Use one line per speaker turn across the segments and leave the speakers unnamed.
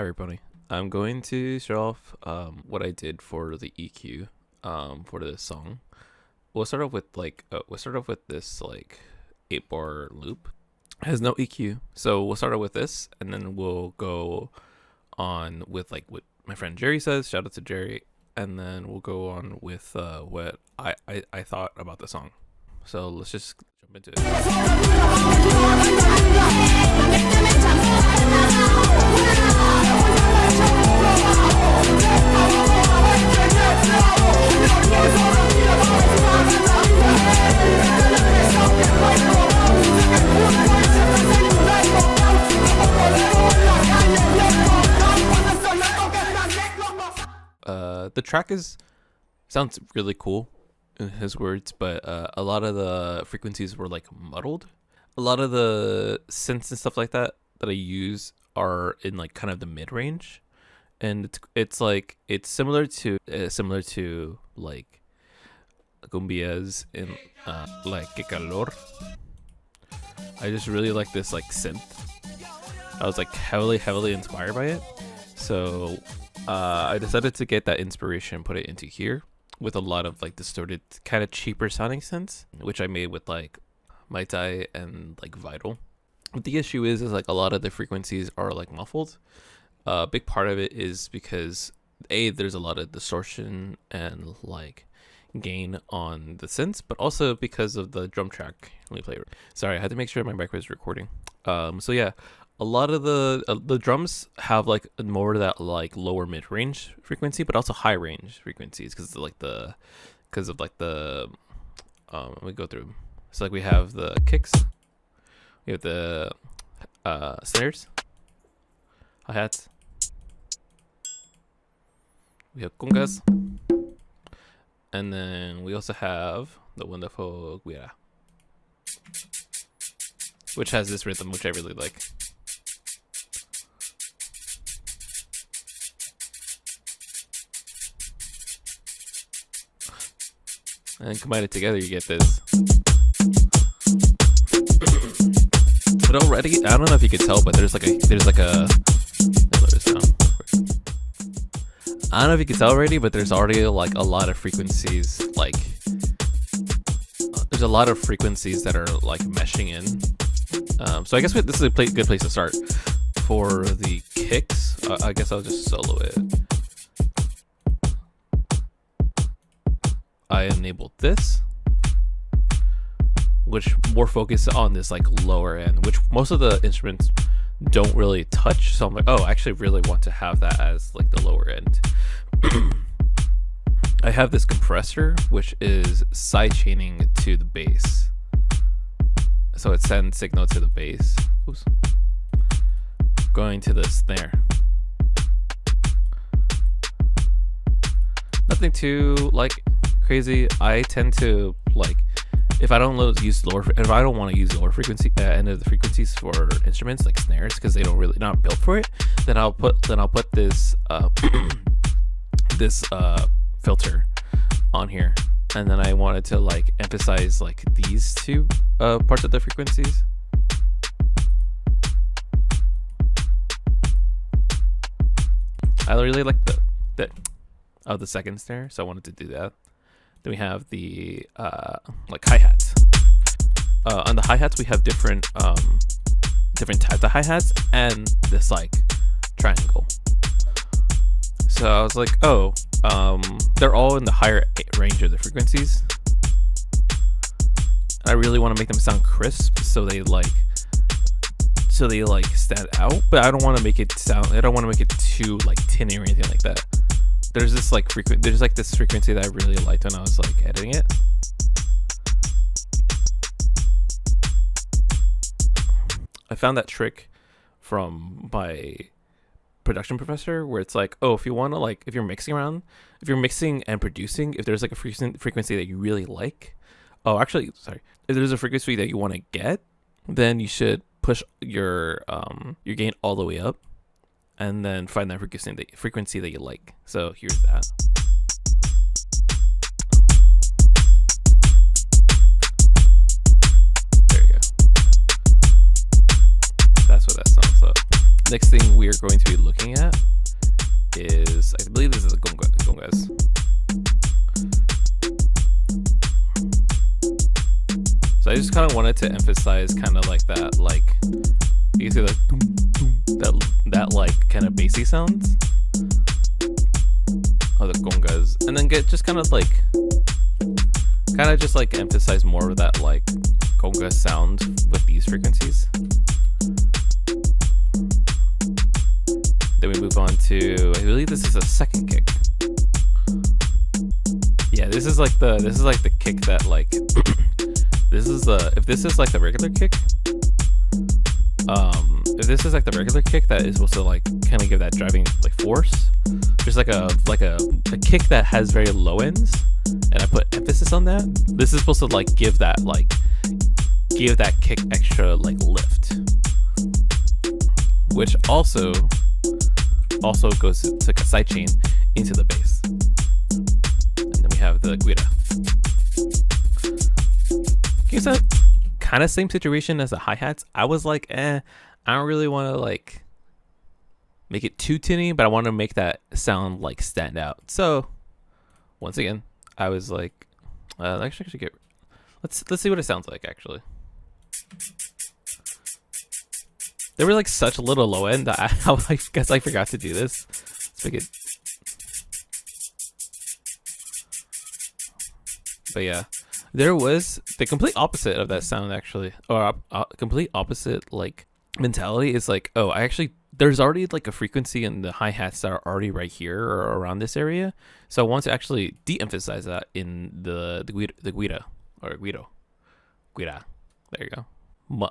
Hi everybody. I'm going to show off what I did for the EQ for this song. We'll start off with this like 8-bar loop. It has no EQ, so we'll start off with this, and then we'll go on with like what my friend Jerry says. Shout out to Jerry, and then we'll go on with what I thought about the song. So let's just jump into it. The track sounds really cool in his words, but a lot of the frequencies were like muddled. A lot of the synths and stuff like that I use are in like kind of the mid range, and it's similar to like cumbias in like Que Calor. I just really like this like synth. I was like heavily inspired by it, so I decided to get that inspiration and put it into here with a lot of like distorted, kind of cheaper sounding synths, which I made with like Mai Tai and like Vital. But the issue is like a lot of the frequencies are like muffled. A big part of it is because there's a lot of distortion and like gain on the synths, but also because of the drum track. Let me play it. Sorry, I had to make sure my mic was recording. So yeah, a lot of the drums have like more of that like lower mid range frequency, but also high range frequencies because of the let me go through. So like we have the kicks, we have the snares, hi-hats, we have congas, and then we also have the wonderful guira, which has this rhythm which I really like. And combine it together, you get this. But already, I don't know if you could tell, but there's like a. I don't know if you can tell already, but there's already like a lot of frequencies. Like, there's a lot of frequencies that are like meshing in. So I guess this is a good place to start. For the kicks, I guess I'll just solo it. I enabled this, which more focus on this like lower end, which most of the instruments don't really touch. So I'm like, oh, I actually really want to have that as like the lower end. I have this compressor, which is side chaining to the bass. So it sends signal to the bass. Oops. Going to the snare. Nothing too like crazy. I tend to like if I don't want to use lower frequency end of the frequencies for instruments like snares because they not built for it, then I'll put this this filter on here, and then I wanted to like emphasize like these two parts of the frequencies. I really like the second snare, so I wanted to do that. Then we have the like hi-hats. On the hi-hats we have different types of hi-hats and this like triangle. So I was like, oh, they're all in the higher range of the frequencies. I really want to make them sound crisp so they stand out, but I don't want to make it too like tinny or anything like that. There's this frequency that I really liked when I was like editing it. I found that trick from my production professor where it's like, oh, if you're mixing and producing, if there's like a frequency that you really like, if there's a frequency that you want to get, then you should push your gain all the way up and then find that frequency that you like. So here's that. There you go. That's what that sounds like. next thing we are going to be looking at is, I believe this is the congas. So I just kind of wanted to emphasize kind of like that, like you can see like that like kind of bassy sounds of the congas, and then get just kind of just like emphasize more of that like conga sound with these frequencies. Then we move on to, I believe this is a second kick. Yeah, this is like the kick that like this is if this is like the regular kick, if this is like the regular kick that is supposed to like kind of give that driving like force, just like a kick that has very low ends, and I put emphasis on that. This is supposed to like give that kick extra like lift, which also goes to a side chain into the bass. And then we have the guida. It's a kind of same situation as the hi-hats. I was like, I don't really want to like make it too tinny, but I want to make that sound like stand out. So once again, I was like, actually get, let's see what it sounds like actually. They were like such a little low end that I guess I forgot to do this. Let's make it. But yeah, there was the complete opposite of that sound actually, or complete opposite like mentality is like, oh, there's already like a frequency in the hi-hats that are already right here or around this area, so I want to actually de-emphasize that in the guida or guido. There you go.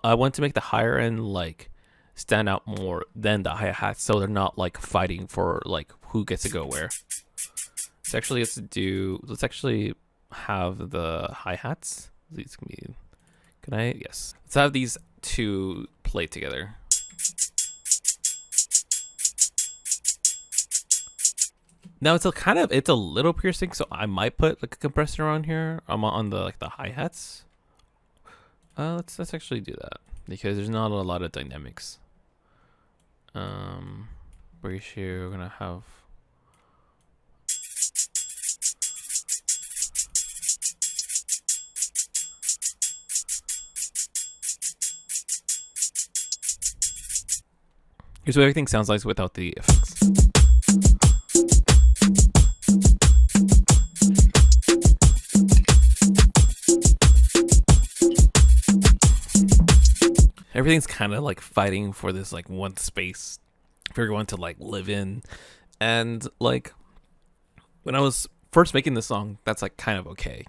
I want to make the higher end like stand out more than the hi-hats, so they're not like fighting for like who gets to go where. So actually let's actually have the hi-hats. These can be, can I? Yes. Let's have these two play together. Now it's a little piercing, so I might put like a compressor on here. I'm on the like the hi-hats. Let's actually do that because there's not a lot of dynamics. Ratio, we're gonna have. Here's what everything sounds like without the effects. Everything's kind of like fighting for this like one space for everyone to like live in. And like when I was first making this song, that's like kind of okay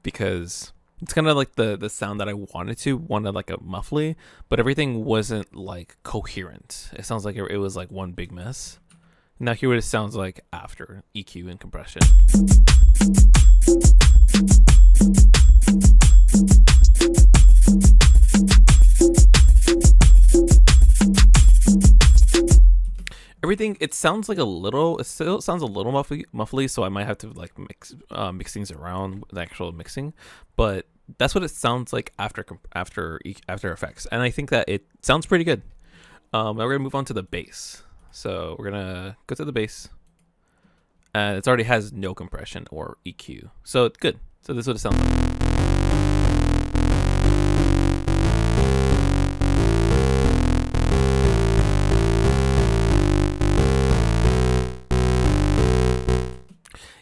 because it's kind of like the sound that I wanted like a muffly, but everything wasn't like coherent. It sounds like it was like one big mess. Now hear what it sounds like after EQ and compression. Everything, it still sounds a little muffly, so I might have to like mix things around with the actual mixing, but that's what it sounds like after Effects, and I think that it sounds pretty good. Now we're gonna move on to the bass. So we're gonna go to the bass, and it already has no compression or EQ, so it's good. So this is what it sounds like.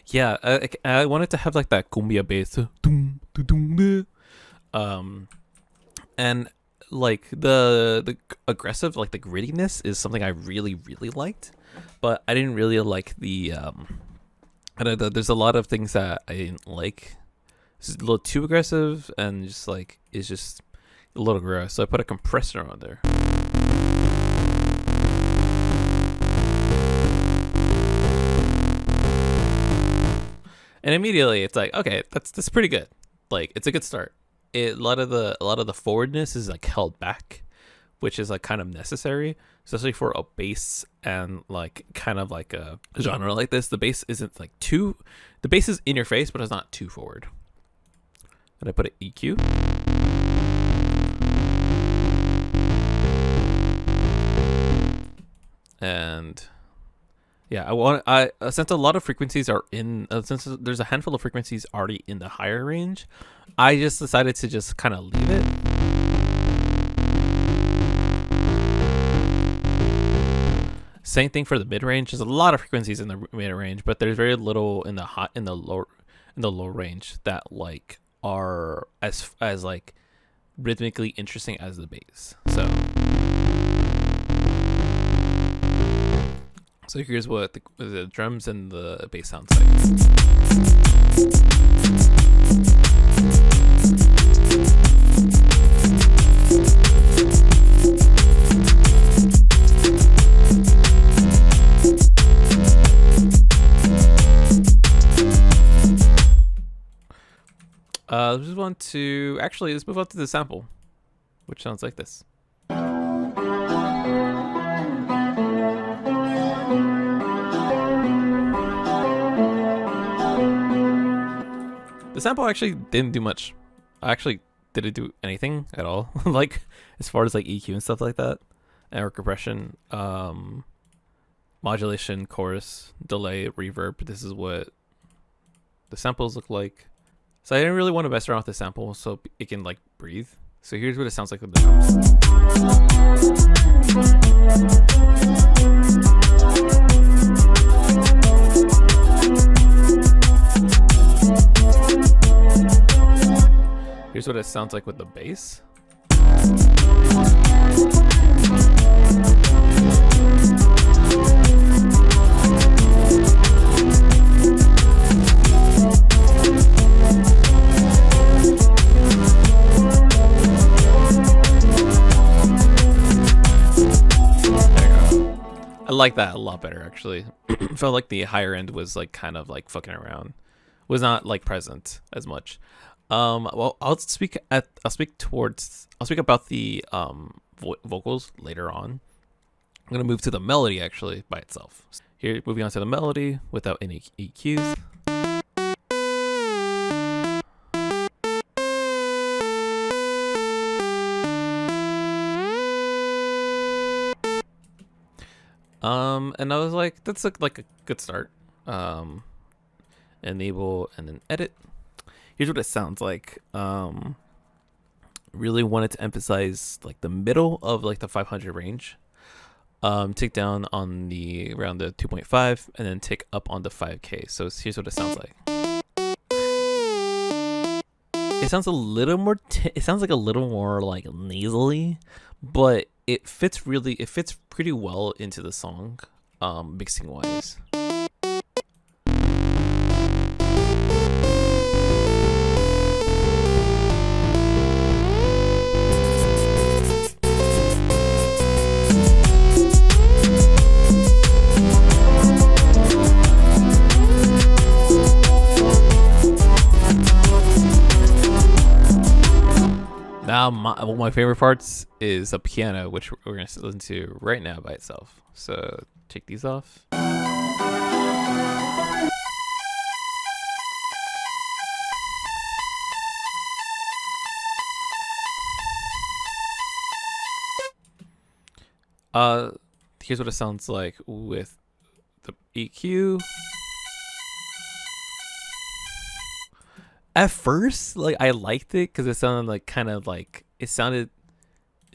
Yeah, I wanted to have like that cumbia bass, and like the aggressive, like the grittiness is something I really liked, but I didn't really like the there's a lot of things that I didn't like. It's a little too aggressive and just like it's just a little gross. So I put a compressor on there. And immediately it's like, okay, that's pretty good. Like it's a good start. A lot of the forwardness is like held back, which is like kind of necessary, especially for a bass and like kind of like a genre like this. The bass isn't like the bass is in your face, but it's not too forward. And I put an EQ. And yeah, since a lot of frequencies are in, since there's a handful of frequencies already in the higher range, I just decided to just kind of leave it. Same thing for the mid range. There's a lot of frequencies in the mid range, but there's very little in the low range that like are as like rhythmically interesting as the bass. So here's what the drums and the bass sounds like. Let's move on to the sample, which sounds like this. The sample actually didn't do much. I actually didn't do anything at all. Like as far as like EQ and stuff like that, and compression, modulation, chorus, delay, reverb. This is what the samples look like. So I didn't really want to mess around with the sample so it can like breathe. So here's what it sounds like with the drums. Here's what it sounds like with the bass. I like that a lot better, actually. Felt like the higher end was like kind of like fucking around, was not like present as much. Well, I'll speak about the vocals later on. I'm gonna move to the melody actually by itself. Here, moving on to the melody without any EQs. And I was like, that's like a good start. Enable and then edit. Here's what it sounds like. Really wanted to emphasize like the middle of like the 500 range. Tick down on the around the 2.5 and then tick up on the 5K. So here's what it sounds like. It sounds a little more. It sounds like a little more like nasally, but it fits pretty well into the song, mixing wise. Now, one of my favorite parts is a piano, which we're going to listen to right now by itself. So take these off. Here's what it sounds like with the EQ. At first, like I liked it because it sounded like it sounded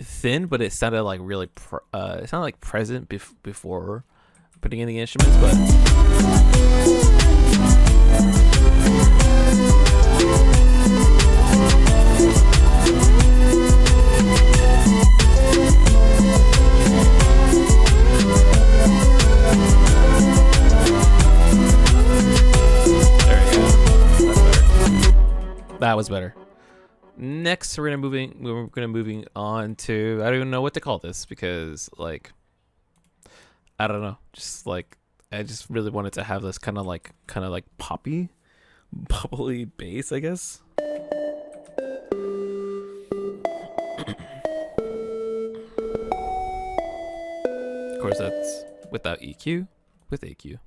thin, but it sounded like really it sounded like present before putting in the instruments. But that was better. Next, we're gonna moving on to, I don't even know what to call this because like I don't know, just like I just really wanted to have this kind of like poppy, bubbly bass, I guess. Of course, that's without EQ, with EQ.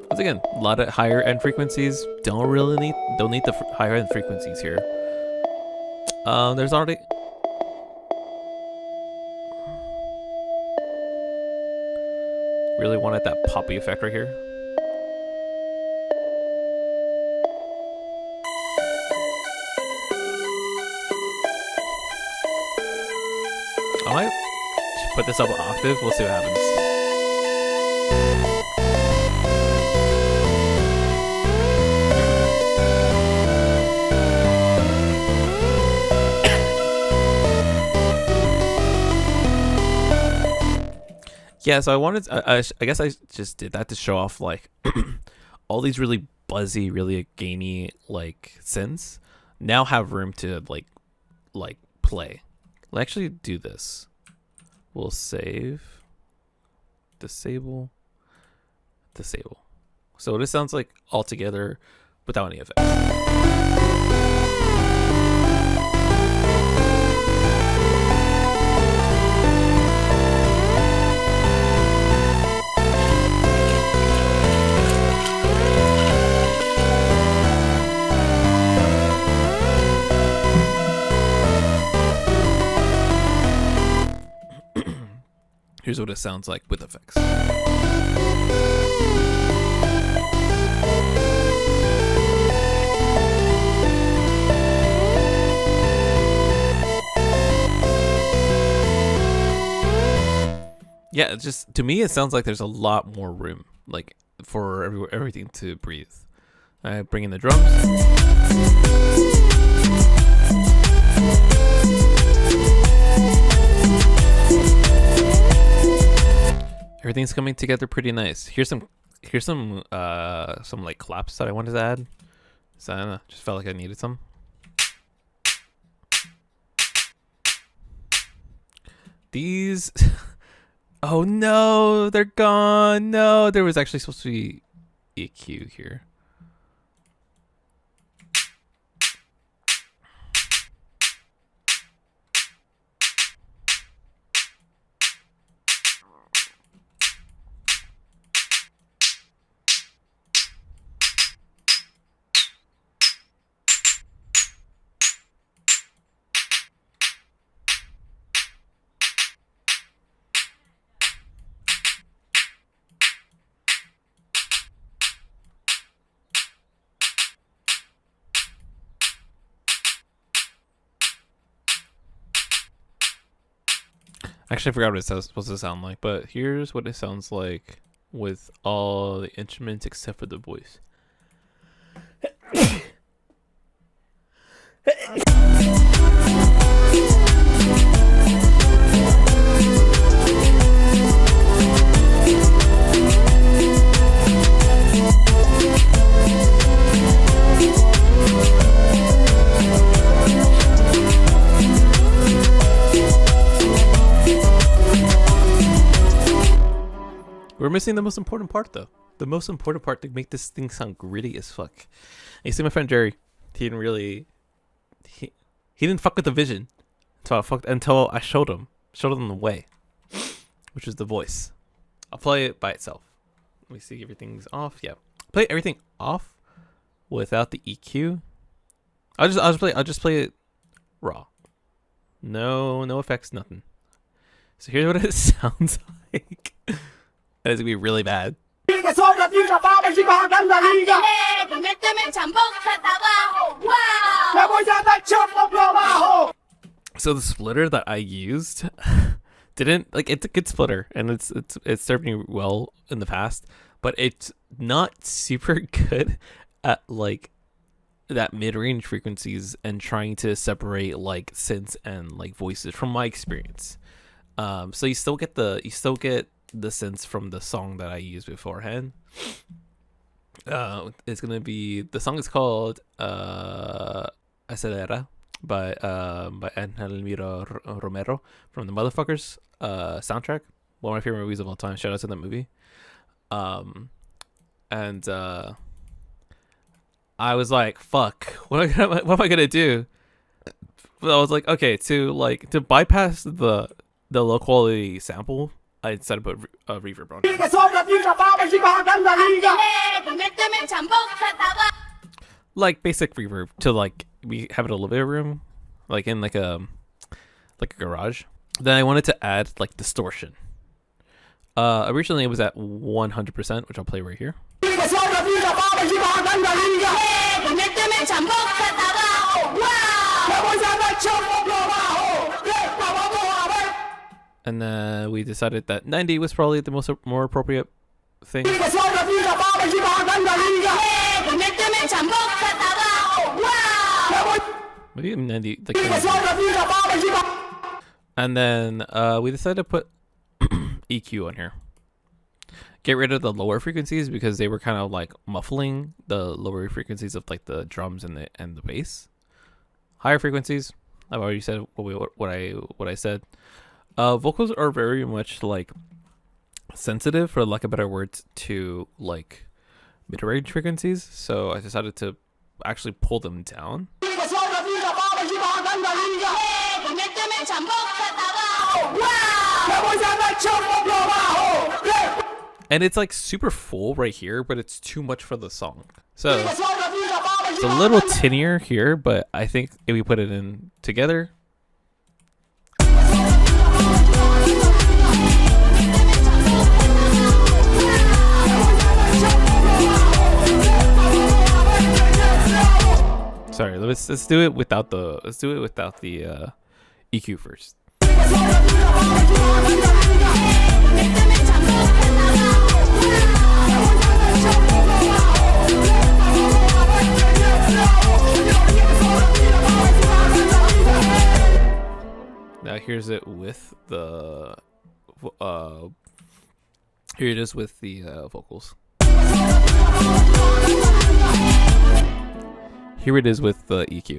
Once again, a lot of higher end frequencies don't need the higher end frequencies here. There's already Really wanted that poppy effect right here. I might put this up an octave. We'll see what happens. Yeah, so I wanted. I guess I just did that to show off like all these really buzzy, really gamey like synths now have room to like play. Let's actually do this. We'll save, disable. So this sounds like all together without any effects. Here's what it sounds like with effects. Yeah, it's just, to me, it sounds like there's a lot more room, like for everything to breathe. I bring in the drums. Everything's coming together pretty nice. Here's some like claps that I wanted to add. So I don't know, just felt like I needed some. These oh no, they're gone. No, there was actually supposed to be EQ here. Actually, I forgot what it's supposed to sound like, but here's what it sounds like with all the instruments except for the voice. We're missing the most important part, though. The most important part to make this thing sound gritty as fuck. And you see my friend Jerry, he didn't really... He didn't fuck with the vision until I showed him the way, which is the voice. I'll play it by itself. Let me see, everything's off. Yeah, play everything off without the EQ. I'll just play it raw. No effects, nothing. So here's what it sounds like. And it's gonna be really bad. So the splitter that I used didn't like, it's a good splitter and it's served me well in the past, but it's not super good at like that mid-range frequencies and trying to separate like synths and like voices from my experience. So you still get the synths from the song that I used beforehand. It's gonna be, the song is called Acelera by Angel Miro Romero from the Motherfuckers soundtrack. One of my favorite movies of all time. Shout out to that movie. And I was like, fuck, what am I gonna do? But I was like, okay, to bypass the low quality sample, I decided to put a reverb on it. Like basic reverb to like we have it in a living room, like in like a garage. Then I wanted to add like distortion. Originally it was at 100%, which I'll play right here. And then we decided that 90 was probably the more appropriate thing. Maybe 90. Like, and then we decided to put EQ on here. Get rid of the lower frequencies because they were kind of like muffling the lower frequencies of like the drums and the bass. Higher frequencies, I've already said what I said. Vocals are very much like sensitive, for lack of better words, to like mid-range frequencies. So I decided to actually pull them down. And it's like super full right here, but it's too much for the song. So it's a little tinnier here, but I think if we put it in together. Sorry, let's do it without the EQ first. Now here's it with the here it is with the vocals. Here it is with the EQ.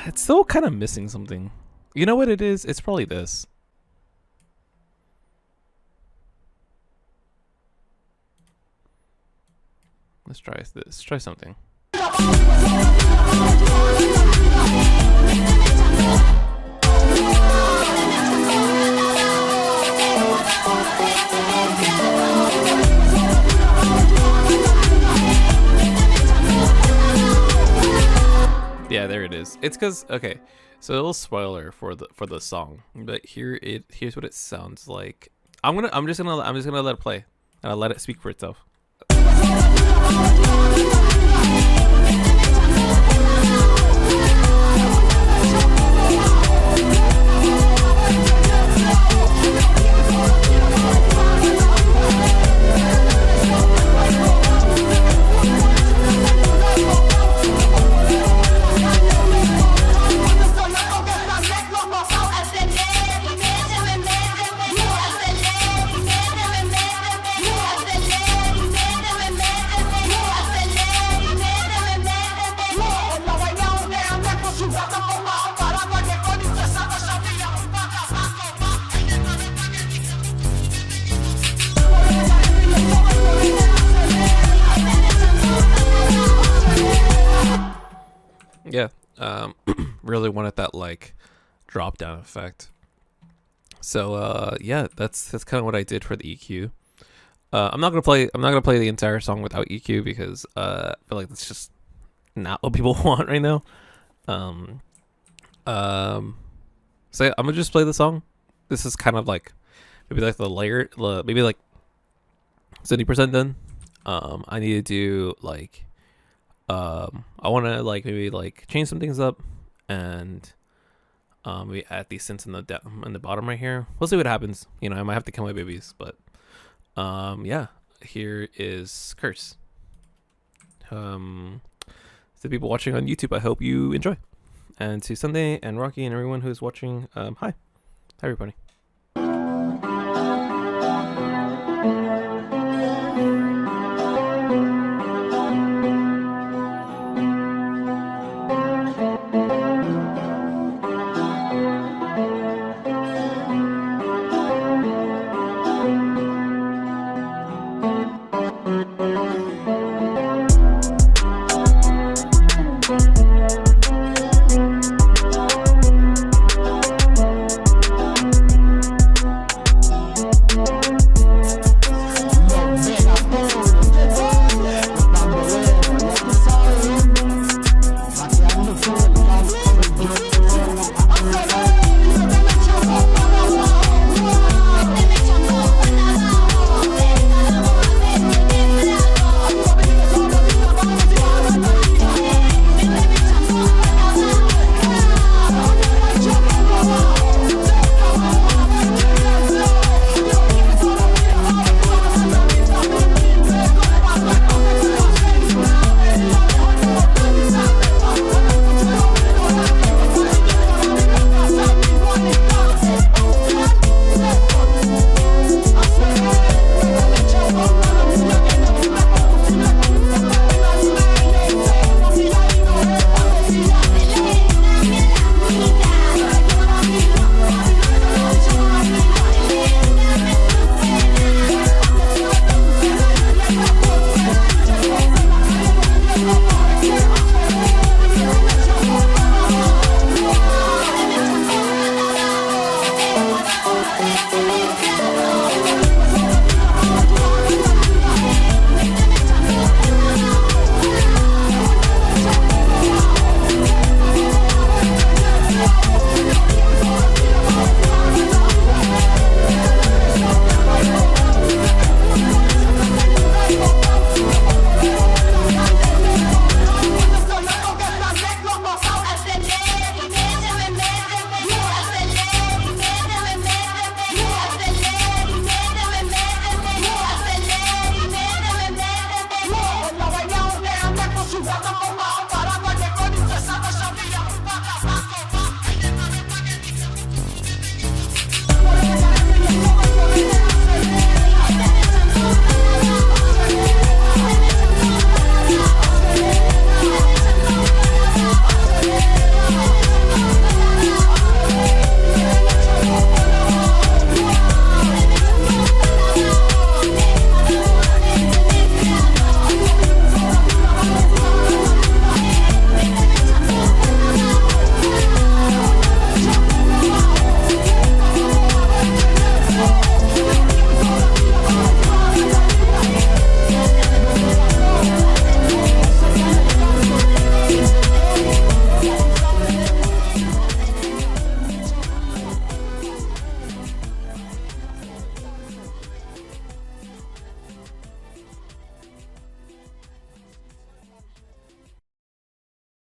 It's still kind of missing something. You know what it is? It's probably this. Let's try this. Let's try something. Yeah, there it is. It's because, okay, so a little spoiler for the song, but here's what it sounds like. I'm just gonna let it play and I'll let it speak for itself. Yeah, really wanted that like drop down effect. So yeah, that's kind of what I did for the EQ. I'm not gonna play the entire song without EQ because I feel like that's just not what people want right now. So yeah, I'm gonna just play the song. This is kind of like maybe like the layer, maybe like 70% done. I need to do like I want to like maybe like change some things up and maybe add these synths in the bottom right here. We'll see what happens. You know, I might have to kill my babies, but yeah, here is Curse. To people watching on YouTube, I hope you enjoy. And to Sunday and Rocky and everyone who's watching, hi everybody.